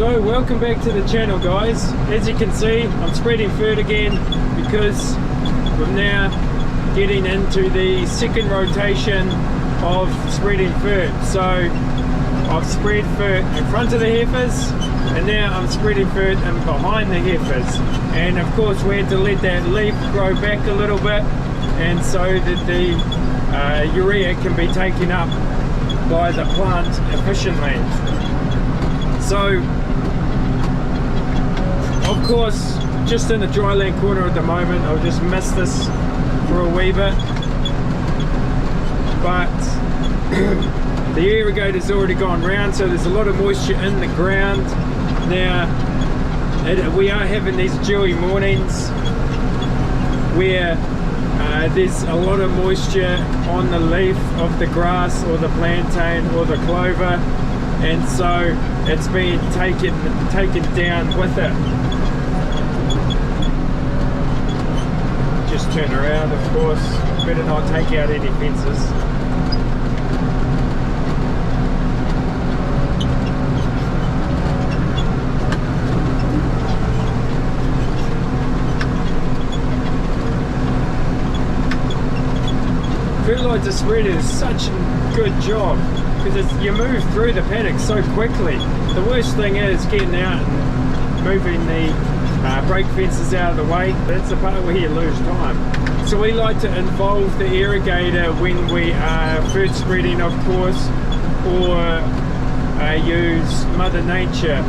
So welcome back to the channel, guys. As you can see, I'm spreading Fert again because we're now getting into the second rotation of spreading Fert. So I've spread Fert in front of the heifers, and now I'm spreading Fert in behind the heifers. And of course we had to let that leaf grow back a little bit, and so that the urea can be taken up by the plant efficiently. So of course, just in the dryland corner at the moment, I'll just miss this for a wee bit, but the irrigator's already gone round, so there's a lot of moisture in the ground now. We are having these dewy mornings where there's a lot of moisture on the leaf of the grass or the plantain or the clover, and so it's been taken down with it. Just turn around, of course, better not take out any fences. Fertilizer spreader is such a good job because you move through the paddock so quickly. The worst thing is getting out and moving the brake fences out of the way. That's the part where you lose time. So we like to involve the irrigator when we are Fert spreading, of course, or use Mother Nature.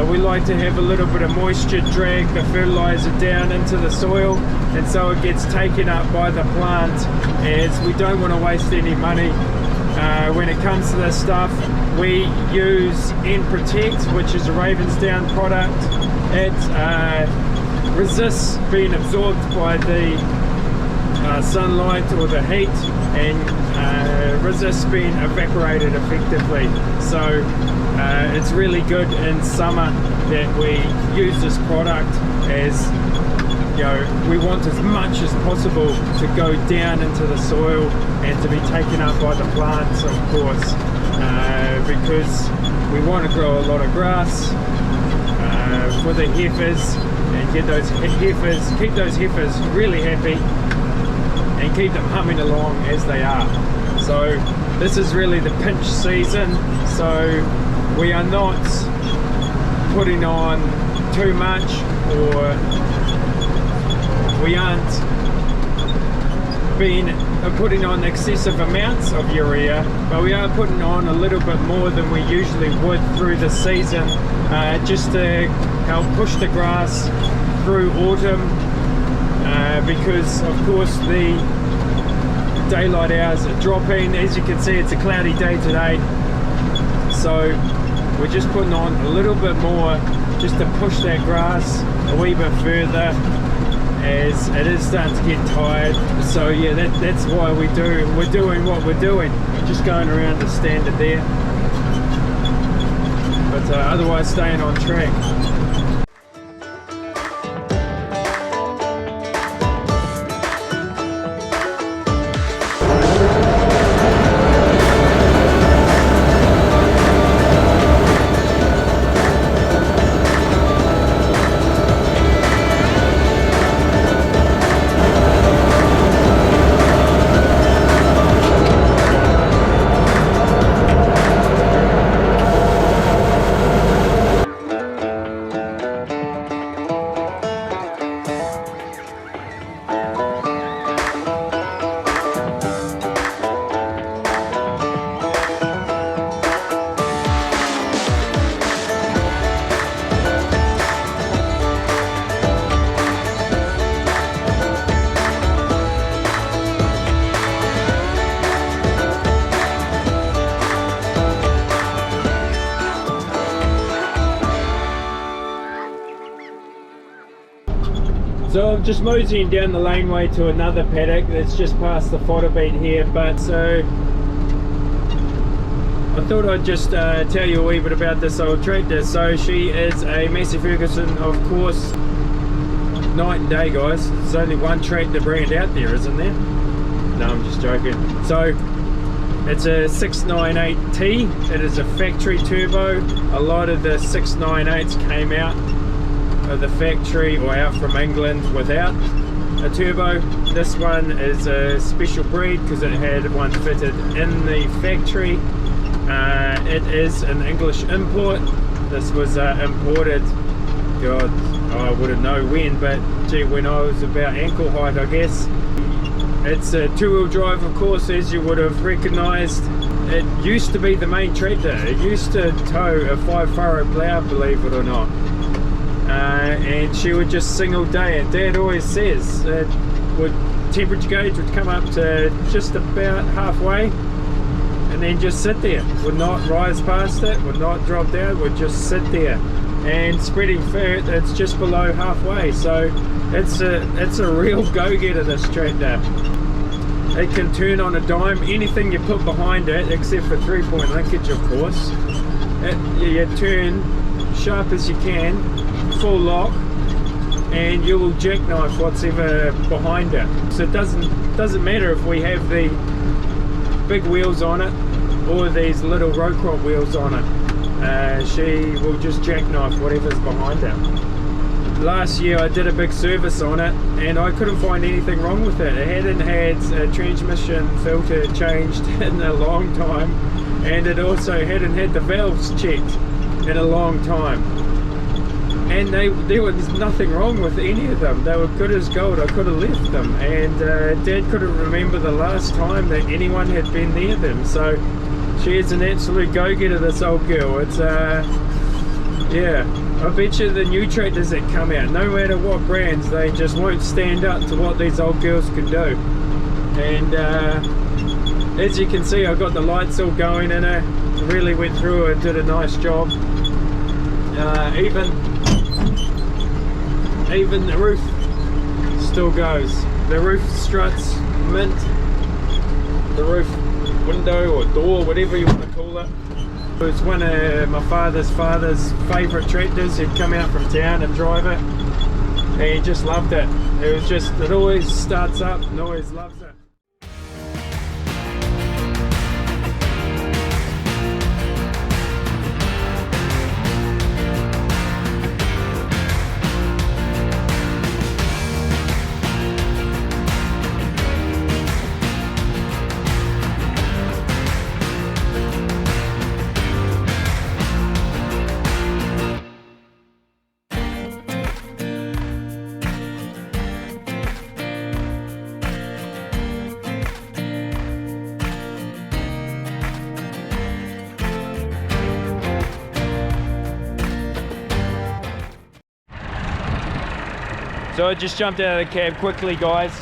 We like to have a little bit of moisture drag the fertilizer down into the soil, and so it gets taken up by the plant, as we don't want to waste any money. When it comes to this stuff, we use Protect, which is a Ravensdown product. It resists being absorbed by the sunlight or the heat, and resists being evaporated effectively. So it's really good in summer that we use this product, as you know, we want as much as possible to go down into the soil and to be taken up by the plants, of course, because we want to grow a lot of grass for the heifers, and keep those heifers really happy and keep them humming along as they are. So this is really the pinch season, so we are not putting on too much, or we aren't putting on excessive amounts of urea, but we are putting on a little bit more than we usually would through the season, just to help push the grass through autumn, because of course the daylight hours are dropping. As you can see, it's a cloudy day today, so we're just putting on a little bit more just to push that grass a wee bit further, as it is starting to get tired. So yeah, that's why we're doing what we're doing, just going around the standard there, but otherwise staying on track. So I'm just moseying down the laneway to another paddock that's just past the fodder beet here, but so I thought I'd just tell you a wee bit about this old tractor. So she is a Massey Ferguson, of course. Night and day, guys. There's only one tractor brand out there, isn't there? No, I'm just joking. So It's a 698T. It is a factory turbo. A lot of the 698s came out of the factory or out from England without a turbo. This one is a special breed because it had one fitted in the factory. It is an English import. This was imported, God, I wouldn't know when, but gee, when I was about ankle height, I guess. It's a two-wheel drive, of course, as you would have recognised. It used to be the main tractor. It used to tow a 5-furrow plough, believe it or not. And she would just sing all day, and Dad always says that temperature gauge would come up to just about halfway and then just sit there, would not rise past it, would not drop down, would just sit there. And spreading Fert, it's just below halfway, so it's a real go-getter, this tractor. It can turn on a dime, anything you put behind it, except for 3-point linkage, of course. You turn sharp as you can, full lock, and you will jackknife whatever behind it. So it doesn't matter if we have the big wheels on it or these little row crop wheels on it. She will just jackknife whatever's behind it. Last year I did a big service on it and I couldn't find anything wrong with it. It hadn't had a transmission filter changed in a long time, and it also hadn't had the valves checked in a long time. And there was nothing wrong with any of them. They were good as gold. I could have left them, and Dad couldn't remember the last time that anyone had been near them. So she is an absolute go-getter, this old girl. It's yeah, I bet you the new tractors that come out, no matter what brands, they just won't stand up to what these old girls can do. And as you can see, I got the lights all going in her. Really went through it, did a nice job. Even the roof still goes. The roof struts mint. The roof window or door, whatever you want to call it. It was one of my father's favourite tractors. He'd come out from town and drive it, and he just loved it. It always starts up and always loves it. So I just jumped out of the cab quickly, guys.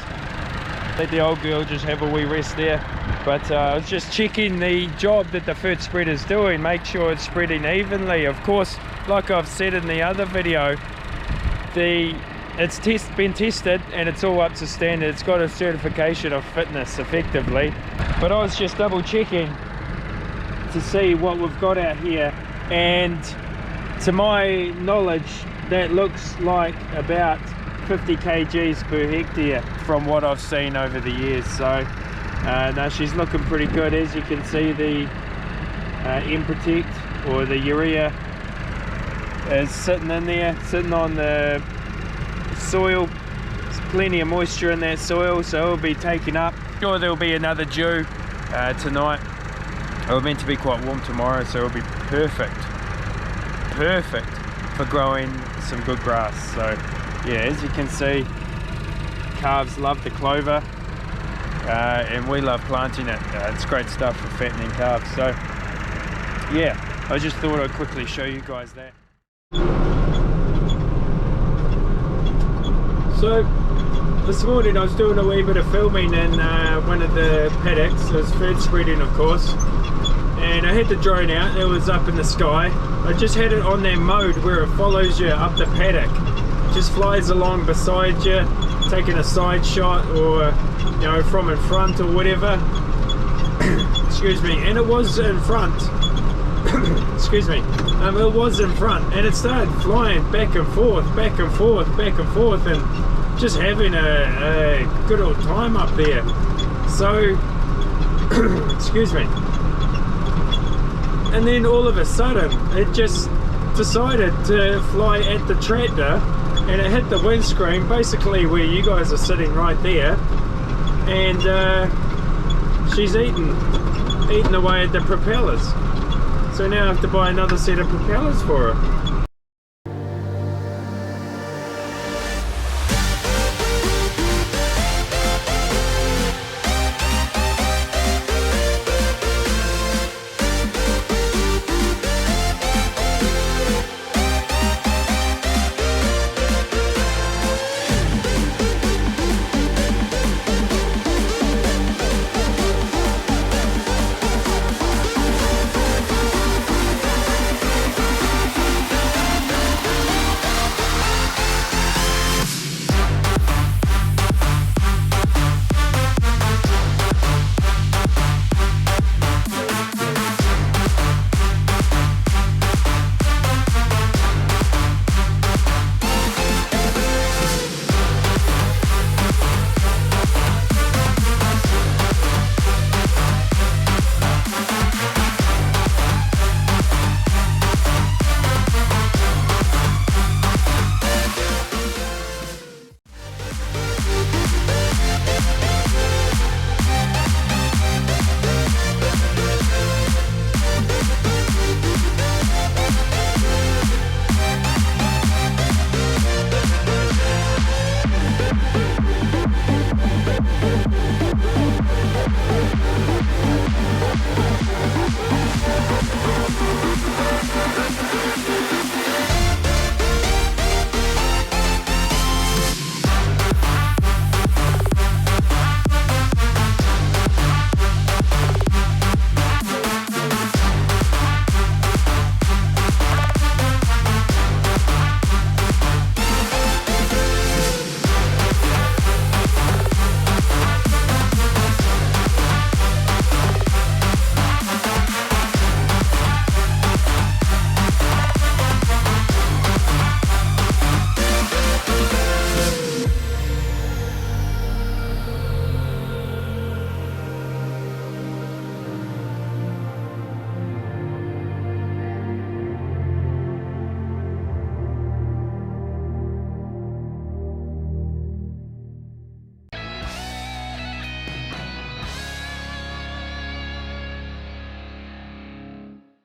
Let the old girl just have a wee rest there. But I was just checking the job that the Fert spreader is doing, make sure it's spreading evenly. Of course, like I've said in the other video, it's been tested and it's all up to standard. It's got a certification of fitness, effectively. But I was just double checking to see what we've got out here, and to my knowledge, that looks like about 50 kgs per hectare from what I've seen over the years. So no, she's looking pretty good. As you can see, the M-Protect or the urea is sitting in there, sitting on the soil. There's plenty of moisture in that soil, so it'll be taken up. Sure, there'll be another dew tonight. It was meant to be quite warm tomorrow, so it'll be perfect for growing some good grass. So yeah, as you can see, calves love the clover, and we love planting it. It's great stuff for fattening calves. So yeah, I just thought I'd quickly show you guys that. So this morning I was doing a wee bit of filming in one of the paddocks. It was Fert spreading, of course, and I had the drone out. It was up in the sky. I just had it on that mode where it follows you up the paddock, just flies along beside you, taking a side shot, or you know, from in front or whatever. Excuse me. And it was in front. Excuse me. It was in front, and it started flying back and forth, back and forth, back and forth, and just having a good old time up there. So excuse me. And then all of a sudden it just decided to fly at the tractor, and it hit the windscreen basically where you guys are sitting right there, and she's eating away at the propellers. So now I have to buy another set of propellers for her.